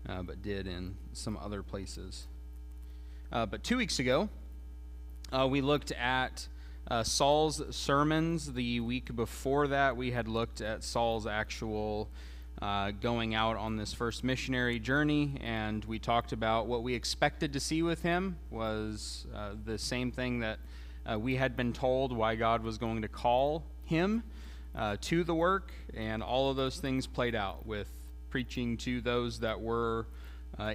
but did in some other places. But 2 weeks ago, we looked at Saul's sermons. The week before that, we had looked at Saul's actual going out on this first missionary journey, and we talked about what we expected to see with him was the same thing that we had been told why God was going to call him to the work, and all of those things played out with preaching to those that were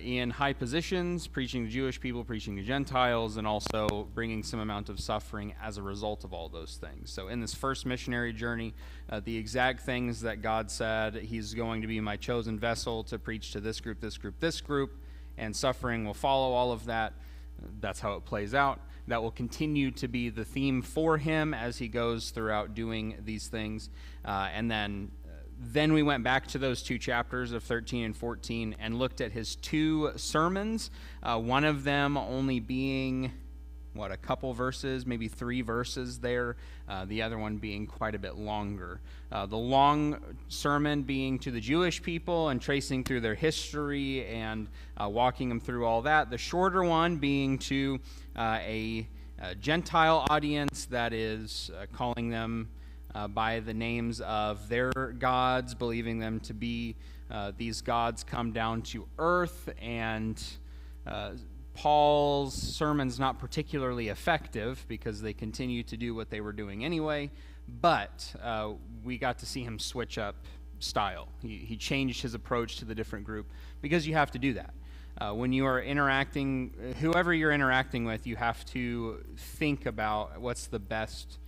in high positions, preaching to Jewish people, preaching to Gentiles, and also bringing some amount of suffering as a result of all those things. So in this first missionary journey, the exact things that God said, he's going to be my chosen vessel to preach to this group, this group, this group, and suffering will follow all of that. That's how it plays out. That will continue to be the theme for him as he goes throughout doing these things. And then we went back to those 2 chapters of 13 and 14 and looked at his 2 sermons, one of them only being, a couple verses, maybe 3 verses there, the other one being quite a bit longer. The long sermon being to the Jewish people and tracing through their history and walking them through all that. The shorter one being to a Gentile audience that is calling them by the names of their gods, believing them to be these gods come down to earth, and Paul's sermon's not particularly effective because they continue to do what they were doing anyway, but we got to see him switch up style. He changed his approach to the different group because you have to do that. When you are interacting, whoever you're interacting with, you have to think about what's the best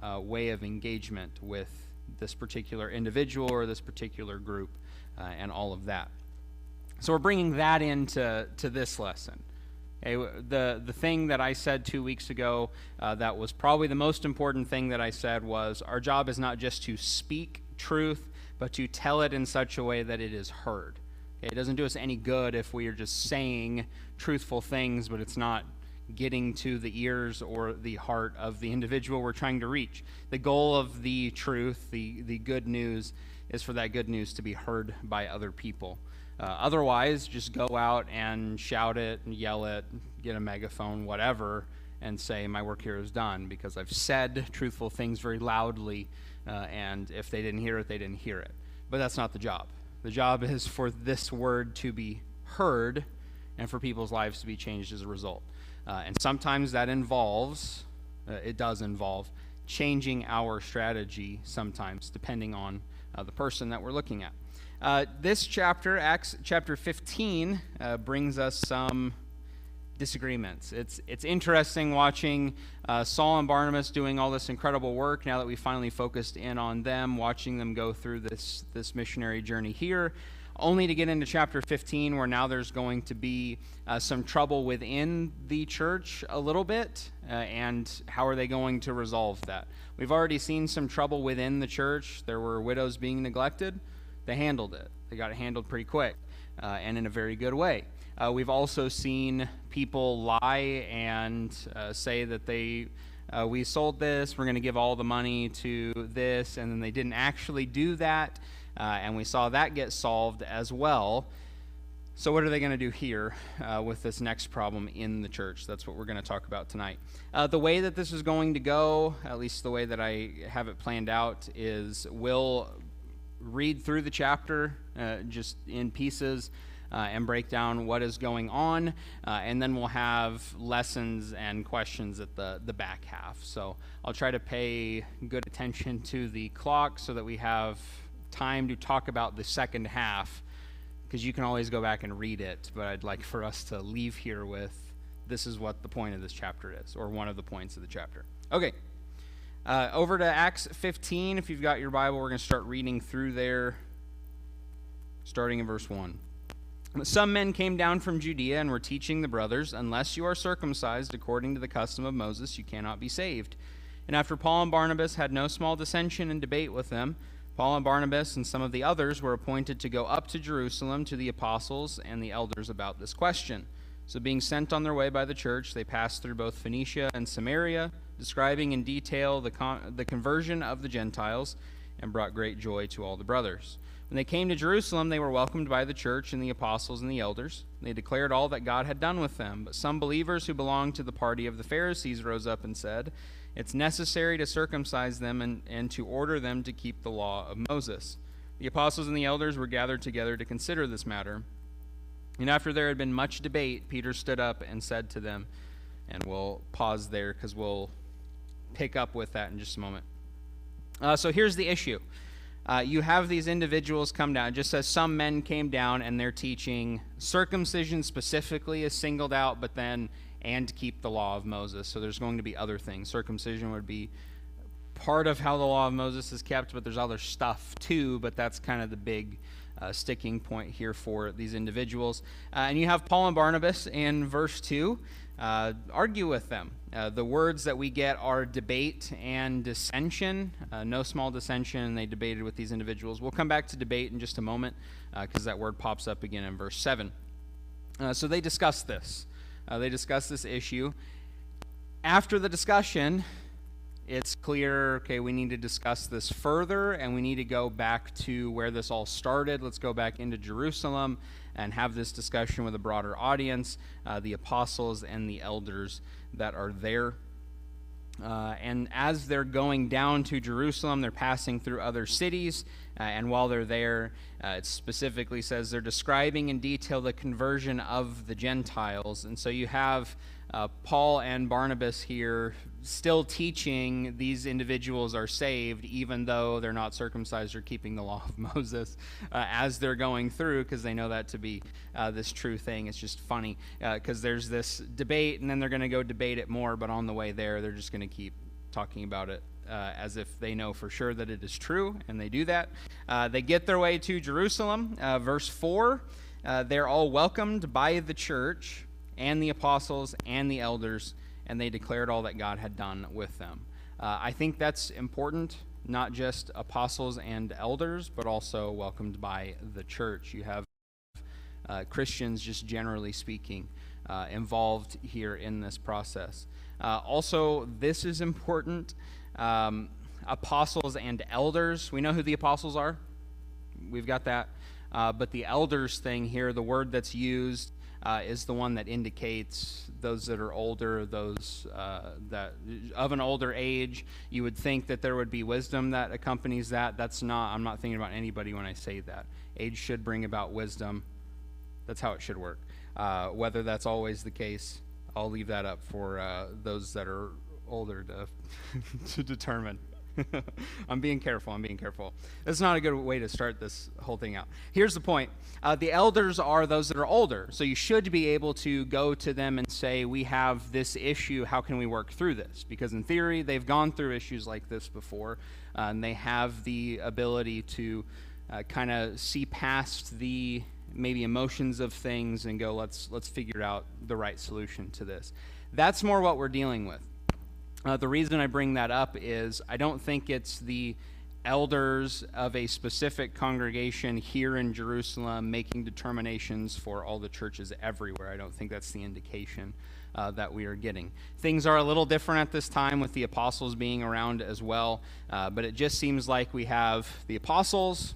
way of engagement with this particular individual or this particular group and all of that. So we're bringing that into this lesson. Okay, the thing that I said 2 weeks ago that was probably the most important thing that I said was our job is not just to speak truth, but to tell it in such a way that it is heard. Okay, it doesn't do us any good if we are just saying truthful things, but it's not getting to the ears or the heart of the individual we're trying to reach. The goal of the truth, the good news, is for that good news to be heard by other people. Otherwise, just go out and shout it and yell it, get a megaphone, whatever, and say, my work here is done, because I've said truthful things very loudly, and if they didn't hear it, they didn't hear it. But that's not the job. The job is for this word to be heard and for people's lives to be changed as a result. And sometimes that involves, it does involve, changing our strategy sometimes, depending on the person that we're looking at. This chapter, Acts chapter 15, brings us some disagreements. It's interesting watching Saul and Barnabas doing all this incredible work now that we finally focused in on them, watching them go through this missionary journey here, only to get into chapter 15 where now there's going to be some trouble within the church a little bit, and how are they going to resolve that? We've already seen some trouble within the church. There were widows being neglected. They handled it. They got it handled pretty quick and in a very good way. We've also seen people lie and say that we sold this, we're going to give all the money to this, and then they didn't actually do that. And we saw that get solved as well. So what are they going to do here with this next problem in the church? That's what we're going to talk about tonight. The way that this is going to go, at least the way that I have it planned out, is we'll read through the chapter just in pieces and break down what is going on, and then we'll have lessons and questions at the back half. So I'll try to pay good attention to the clock so that we have time to talk about the second half, because you can always go back and read it, but I'd like for us to leave here with this is what the point of this chapter is, or one of the points of the chapter. Okay, over to Acts 15. If you've got your Bible, we're going to start reading through there, starting in verse 1. Some men came down from Judea and were teaching the brothers, unless you are circumcised according to the custom of Moses, you cannot be saved. And after Paul and Barnabas had no small dissension and debate with them, Paul and Barnabas and some of the others were appointed to go up to Jerusalem to the apostles and the elders about this question. So being sent on their way by the church, they passed through both Phoenicia and Samaria, describing in detail the conversion of the Gentiles. and brought great joy to all the brothers. When they came to Jerusalem, they were welcomed by the church and the apostles and the elders. They declared all that God had done with them. But some believers who belonged to the party of the Pharisees rose up and said, "It's necessary to circumcise them and to order them to keep the law of Moses." The apostles and the elders were gathered together to consider this matter. And after there had been much debate, Peter stood up and said to them, and we'll pause there because we'll pick up with that in just a moment. So here's the issue. You have these individuals come down. It just says some men came down and they're teaching circumcision specifically is singled out, but then and keep the law of Moses. So there's going to be other things. Circumcision would be part of how the law of Moses is kept, but there's other stuff too, but that's kind of the big sticking point here for these individuals. And you have Paul and Barnabas in verse 2 argue with them. The words that we get are debate and dissension, no small dissension, and they debated with these individuals. We'll come back to debate in just a moment because that word pops up again in verse 7. So they discussed this. They discussed this issue. After the discussion, it's clear, okay, we need to discuss this further, and we need to go back to where this all started. Let's go back into Jerusalem and have this discussion with a broader audience, the apostles and the elders that are there. And as they're going down to Jerusalem, they're passing through other cities, and while they're there, it specifically says they're describing in detail the conversion of the Gentiles. And so you have Paul and Barnabas here still teaching these individuals are saved, even though they're not circumcised or keeping the law of Moses as they're going through, because they know that to be this true thing. It's just funny because there's this debate, and then they're going to go debate it more, but on the way there, they're just going to keep talking about it as if they know for sure that it is true, and they do that. They get their way to Jerusalem. Verse 4, they're all welcomed by the church and the apostles and the elders, and they declared all that God had done with them. I think that's important, not just apostles and elders, but also welcomed by the church. You have Christians, just generally speaking, involved here in this process. Also, this is important. Apostles and elders. We know who the apostles are. We've got that. But the elders thing here, the word that's used, is the one that indicates those that are older, those that of an older age. You would think that there would be wisdom that accompanies that. That's not. I'm not thinking about anybody when I say that. Age should bring about wisdom. That's how it should work. Whether that's always the case, I'll leave that up for those that are older to determine. I'm being careful. That's not a good way to start this whole thing out. Here's the point. The elders are those that are older. So you should be able to go to them and say, we have this issue. How can we work through this? Because in theory, they've gone through issues like this before. And they have the ability to kind of see past the maybe emotions of things and go, let's figure out the right solution to this. That's more what we're dealing with. The reason I bring that up is I don't think it's the elders of a specific congregation here in Jerusalem making determinations for all the churches everywhere. I don't think that's the indication that we are getting. Things are a little different at this time with the apostles being around as well, but it just seems like we have the apostles,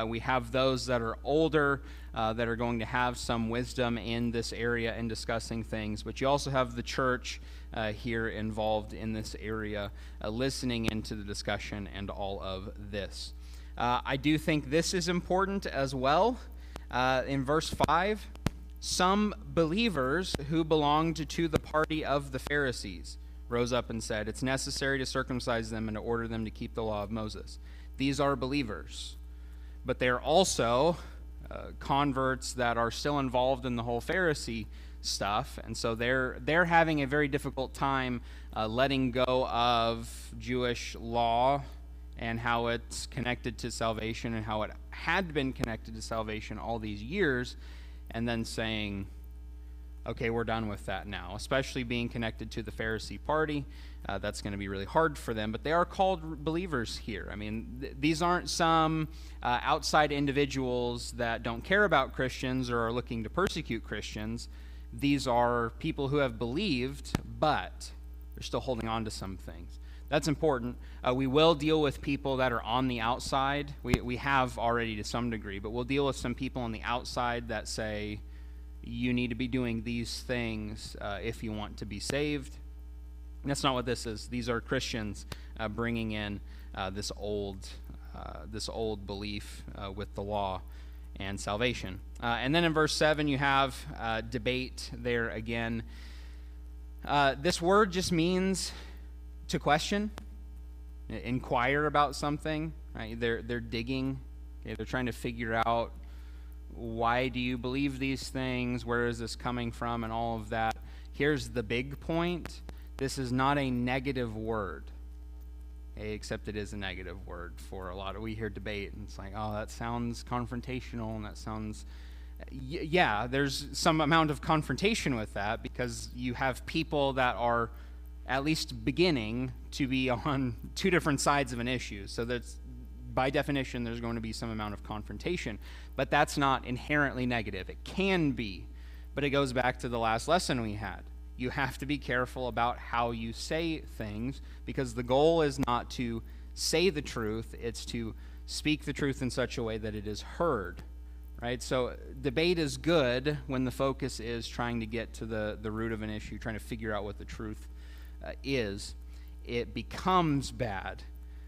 we have those that are older, that are going to have some wisdom in this area in discussing things, but you also have the church here involved in this area, listening into the discussion and all of this. I do think this is important as well. In verse 5, some believers who belonged to the party of the Pharisees rose up and said, it's necessary to circumcise them and to order them to keep the law of Moses. These are believers, but they're also converts that are still involved in the whole Pharisee stuff, and so they're having a very difficult time letting go of Jewish law and how it's connected to salvation and how it had been connected to salvation all these years, and then saying, okay, we're done with that now, especially being connected to the Pharisee party. That's going to be really hard for them, but they are called believers here. I mean, these aren't some outside individuals that don't care about Christians or are looking to persecute Christians. These are people who have believed, but they're still holding on to some things. That's important. We will deal with people that are on the outside. We have already to some degree, but we'll deal with some people on the outside that say, you need to be doing these things if you want to be saved. And that's not what this is. These are Christians bringing in this old belief with the law and salvation. And then in verse 7, you have debate there again. This word just means to question, inquire about something. Right? They're digging. Okay? They're trying to figure out, why do you believe these things? Where is this coming from? And all of that. Here's the big point. This is not a negative word. Okay? Except it is a negative word for a lot of, we hear debate and it's like, oh, that sounds confrontational, and that sounds, yeah, there's some amount of confrontation with that, because you have people that are at least beginning to be on two different sides of an issue. So that's, by definition, there's going to be some amount of confrontation, but that's not inherently negative. It can be, but it goes back to the last lesson we had. You have to be careful about how you say things, because the goal is not to say the truth, it's to speak the truth in such a way that it is heard, right? So debate is good when the focus is trying to get to the root of an issue, trying to figure out what the truth is. It becomes bad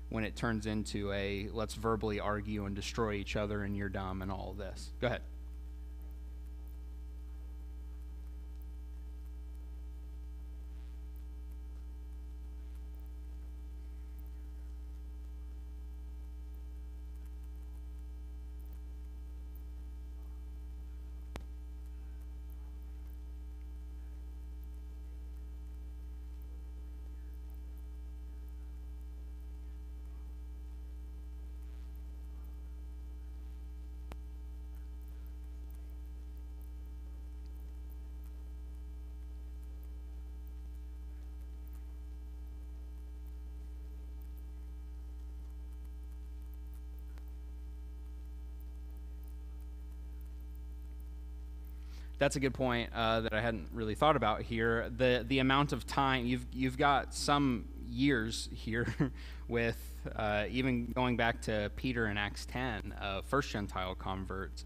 when it turns into a let's verbally argue and destroy each other and you're dumb and all of this. Go ahead. That's a good point that I hadn't really thought about here. The amount of time you've got some years here with even going back to Peter in Acts 10, first Gentile converts.